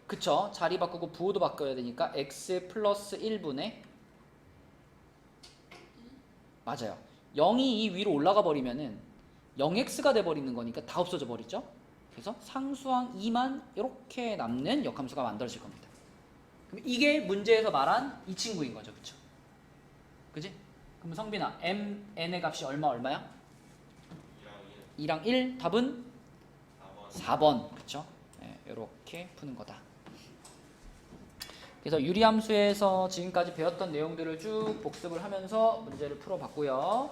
그쵸? 자리 바꾸고 부호도 바꿔야 되니까 x 플러스 1분의 맞아요. 0이 이 위로 올라가 버리면은 0x가 돼 버리는 거니까 다 없어져 버리죠. 그래서 상수항 2만 이렇게 남는 역함수가 만들어질 겁니다. 그럼 이게 문제에서 말한 이 친구인 거죠. 그쵸? 그지? 그럼 성빈아, mn의 값이 얼마야? 2랑 1. 답은 4번. 그쵸? 네, 이렇게 푸는 거다. 그래서 유리함수에서 지금까지 배웠던 내용들을 쭉 복습을 하면서 문제를 풀어봤고요.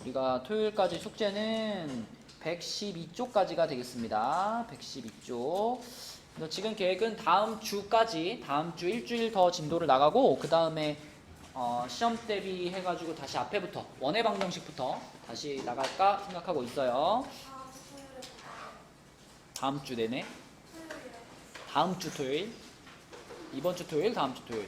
우리가 토요일까지 숙제는 112쪽까지가 되겠습니다. 112쪽. 그래서 지금 계획은 다음 주까지, 다음 주 일주일 더 진도를 나가고 그 다음에 시험 대비 해가지고 다시 앞에부터 원의 방정식부터 다시 나갈까 생각하고 있어요. 토요일에 다음 주 내내, 토요일이요. 다음 주 토요일, 이번 주 토요일, 다음 주 토요일.